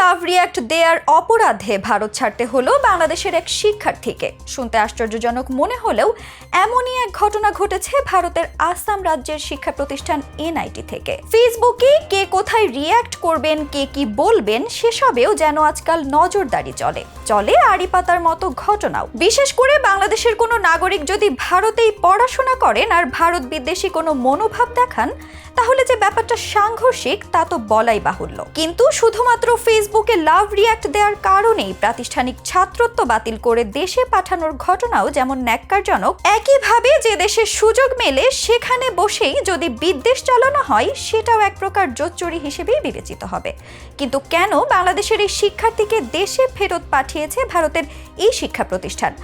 Love react দেয়ার অপরাধে ভারত ছাড়তে হলো বাংলাদেশের এক শিক্ষার্থীকে। শুনতে আশ্চর্যজনক মনে হলেও এমনই এক ঘটনা ঘটেছে ভারতের আসাম রাজ্যের শিক্ষা প্রতিষ্ঠান এনআইটি থেকে। ফেসবুকে কে কোথায় রিয়াক্ট করবেন, কে কি বলবেন সেসবেও যেন আজকাল নজরদারি চলে আড়ি পাতার মতো ঘটনাও। বিশেষ করে বাংলাদেশের কোনো নাগরিক যদি ভারতেই পড়াশোনা করেন আর ভারত বিদ্বেষী কোনো মনোভাব দেখান, তাহলে যে ব্যাপারটা সাংঘর্ষিক তা তো বলাই বাহুল্য। কিন্তু শুধুমাত্র ফেসবুকে লাভ রিয়াক্ট দেওয়ার কারণেই প্রাতিষ্ঠানিক ছাত্রত্ব বাতিল করে দেশে পাঠানোর ঘটনাও যেমন ন্যাক্কারজনক, একইভাবে যে দেশে সুযোগ মেলে সেখানে বসেই যদি বিদ্বেষ চালানো হয় সেটাও এক প্রকার জোচ্চুরি হিসেবেই বিবেচিত হবে। কিন্তু কেন বাংলাদেশের এই শিক্ষার্থীকে দেশে ফেরত পাঠিয়েছে ভারতের এই শিক্ষা প্রতিষ্ঠান?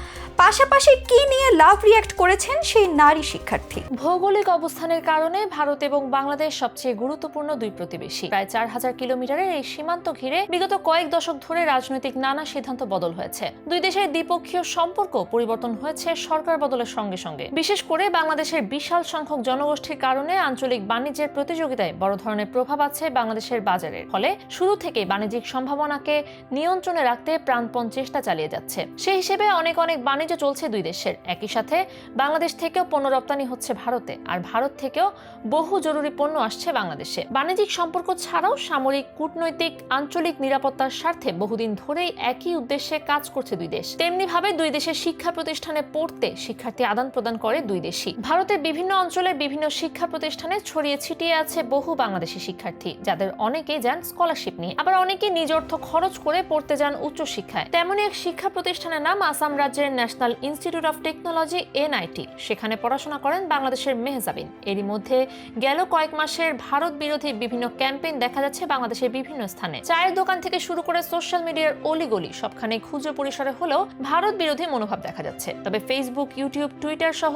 পাশাপাশি কি নিয়ে লাভ রিয়াক্ট করেছেন সেই নারী শিক্ষার্থী? ভৌগোলিক অবস্থানের কারণে ভারত এবং বাংলাদেশ সবচেয়ে গুরুত্বপূর্ণ দুই প্রতিবেশী। প্রায় 4000 কিলোমিটারের এই সীমান্ত ঘিরে বিগত কয়েক দশক ধরে রাজনৈতিক নানা সিদ্ধান্ত বদল হয়েছে। দুই দেশের দ্বিপক্ষীয় সম্পর্ক পরিবর্তন হয়েছে সরকার বদলের সঙ্গে সঙ্গে। বিশেষ করে বাংলাদেশের বিশাল সংখ্যক জনগোষ্ঠীর কারণে আঞ্চলিক বাণিজ্যের প্রতিযোগিতায় বড় ধরনের প্রভাব আছে বাংলাদেশের বাজারের। ফলে শুরু থেকে বাণিজ্যিক সম্ভাবনাকে নিয়ন্ত্রণে রাখতে প্রাণপণ চেষ্টা চালিয়ে যাচ্ছে। সেই হিসেবে অনেক বাণিজ্য চলছে দুই দেশের। একই সাথে বাংলাদেশ থেকেও পণ্য রপ্তানি হচ্ছে ভারতে, আর ভারত থেকেও বহু জরুরি পণ্য আসছে বাংলাদেশে। বাণিজ্যিক সম্পর্ক ছাড়াও সামরিক, কূটনৈতিক, আঞ্চলিক নিরাপত্তার স্বার্থে বহুদিন ধরেই একই উদ্দেশ্যে কাজ করছে দুই দেশ। তেমনি ভাবে দুই দেশের শিক্ষা প্রতিষ্ঠানে পড়তে শিক্ষার্থী আদান প্রদান করে দুই দেশই। ভারতের বিভিন্ন অঞ্চলে বিভিন্ন শিক্ষা প্রতিষ্ঠানে ছড়িয়ে ছিটিয়ে আছে বহু বাংলাদেশি শিক্ষার্থী, যাদের অনেকেই যান স্কলারশিপ নিয়ে, আবার অনেকে নিজ অর্থ খরচ করে পড়তে যান উচ্চশিক্ষায়। তেমনই এক শিক্ষা প্রতিষ্ঠানের নাম আসাম রাজ্যের national institute of technology NIT. সেখানে পড়াশোনা করেন বাংলাদেশের মেহজাবিন। এরই মধ্যে গেল কয়েক মাসের ভারত বিরোধী বিভিন্ন ক্যাম্পেইন দেখা যাচ্ছে বাংলাদেশের বিভিন্ন স্থানে। চায়ের দোকান থেকে শুরু করে সোশ্যাল মিডিয়ার অলিগলি সবখানে ক্ষুদ্র পরিসরে হলেও ভারত বিরোধী মনোভাব দেখা যাচ্ছে। তবে ফেসবুক, ইউটিউব, টুইটার সহ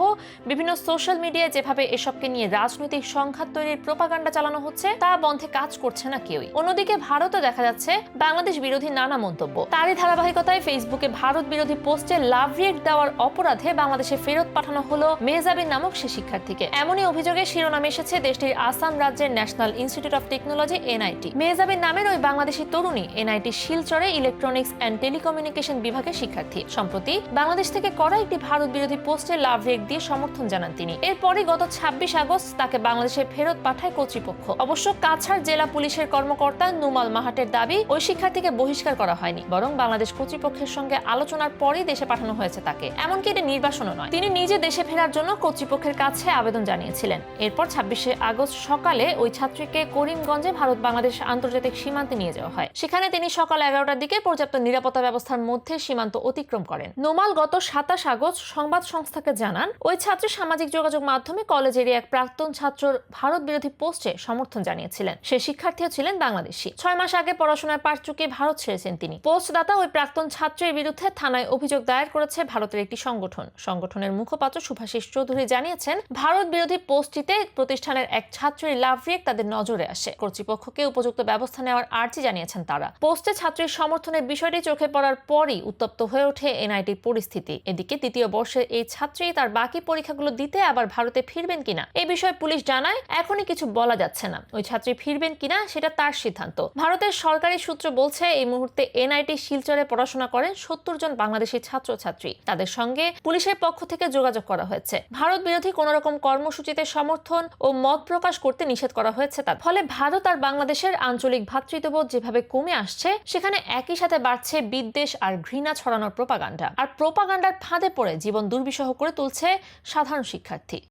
বিভিন্ন সোশ্যাল মিডিয়ায় যেভাবে এসবকে নিয়ে রাজনৈতিক সংঘাত তৈরির প্রোপাগান্ডা চালানো হচ্ছে তা বন্ধে কাজ করছে না কেউই। অন্যদিকে ভারতও দেখা যাচ্ছে বাংলাদেশ বিরোধী নানা মন্তব্য। তারই ধারাবাহিকতায় ফেসবুকে ভারত বিরোধী পোস্টে লাভ রিয়াক্ট দেওয়ার অপরাধে বাংলাদেশে ফেরত পাঠানো হলো মেহজাবিন নামক সে শিক্ষার্থীকে। এমনই অভিযোগে শিরোনামে এসেছে দেশটির আসাম রাজ্যের national institute of technology NIT. Mehjabin নামের ওই বাংলাদেশি তরুণী এনআইটি শিলচরে ইলেকট্রনিক্স অ্যান্ড টেলিকমিউনিকেশন বিভাগের শিক্ষার্থী। সম্প্রতি বাংলাদেশ থেকে করা একটি ভারত বিরোধী পোস্টে লাভ রিয়াক্ট দিয়ে সমর্থন জানান তিনি। এরপরে গত 26 আগস্ট তাকে বাংলাদেশে ফেরত পাঠায় কর্তৃপক্ষ। অবশ্য কাছাড় জেলা পুলিশের কর্মকর্তা নুমাল মাহাটের দাবি, ওই শিক্ষার্থীকে বহিষ্কার করা হয়নি, বরং বাংলাদেশ কর্তৃপক্ষের সঙ্গে আলোচনার পরেই দেশে পাঠানো হয়েছে তাকে। এমনকি এটি নির্বাসনও নয়। তিনি নিজে দেশে ফেরার জন্য কর্তৃপক্ষের কাছে আবেদন জানিয়েছিলেন। এরপর 26 আগস্ট সকালে ওই ছাত্রীকে করিমগঞ্জে ভারত বাংলাদেশ আন্তর্জাতিক সীমান্তে নিয়ে যাওয়া হয়। সেখানে তিনি সকাল 11টার দিকে পর্যাপ্ত নিরাপত্তা ব্যবস্থার মধ্যে সীমান্ত অতিক্রম করেন। নোমাল গত 27 আগস্ট সংবাদ সংস্থাকে জানান, ওই ছাত্রী সামাজিক যোগাযোগ মাধ্যমে কলেজেরই এক প্রাক্তন ছাত্রর ভারত বিরোধী পোস্টে সমর্থন জানিয়েছিলেন। সে শিক্ষার্থীও ছিলেন বাংলাদেশি। 6 মাস আগে পড়াশোনার পাট চুকিয়ে ভারত ছেড়েছেন তিনি। পোস্টদাতা ওই প্রাক্তন ছাত্রের বিরুদ্ধে থানায় অভিযোগ দায়ের করেছে ভারতের একটি সংগঠনের মুখপাত্র শুভাশিস চৌধুরী জানিয়েছেন, ভারত বিরোধী পোস্টটিতে প্রতিষ্ঠানের এক ছাত্রীর লাভ রিয়াক্ট তাদের নজরে আসে। কর্তৃপক্ষকে উপযুক্ত ব্যবস্থা নেওয়ার আর্জি জানিয়েছেন তারা। পোস্টে ছাত্রীর সমর্থনের বিষয়টি চোখে পড়ার পরই উত্তপ্ত হয়ে ওঠে এনআইটির পরিস্থিতি। এদিকে দ্বিতীয় বর্ষের এই ছাত্রী তার বাকি পরীক্ষাগুলো দিতে আবার ভারতে ফিরবেন কিনা এই বিষয়ে পুলিশ জানায়, এখনই কিছু বলা যাচ্ছে না। ওই ছাত্রী ফিরবেন কিনা সেটা তার সিদ্ধান্ত। ভারতের সরকারি সূত্র বলছে, এই মুহূর্তে এনআইটি শিলচরে পড়াশোনা করেন 70 জন বাংলাদেশি ছাত্রছাত্রী। তাদের সঙ্গে পুলিশের পক্ষ থেকে যোগাযোগ করা হয়েছে। ভারত বিরোধী কোন রকম কর্মসূচিতে সমর্থন ও মত প্রকাশ করতে নিষেধ করা হয়েছে তার। ফলে ভারত আর বাংলাদেশের আঞ্চলিক ভ্রাতৃত্ববোধ যেভাবে কমে আসছে, সেখানে একই সাথে বাড়ছে বিদ্বেষ আর ঘৃণা ছড়ানোর প্রোপাগান্ডা। আর প্রোপাগান্ডার ফাঁদে পড়ে জীবন দুর্বিষহ করে তুলছে সাধারণ শিক্ষার্থী।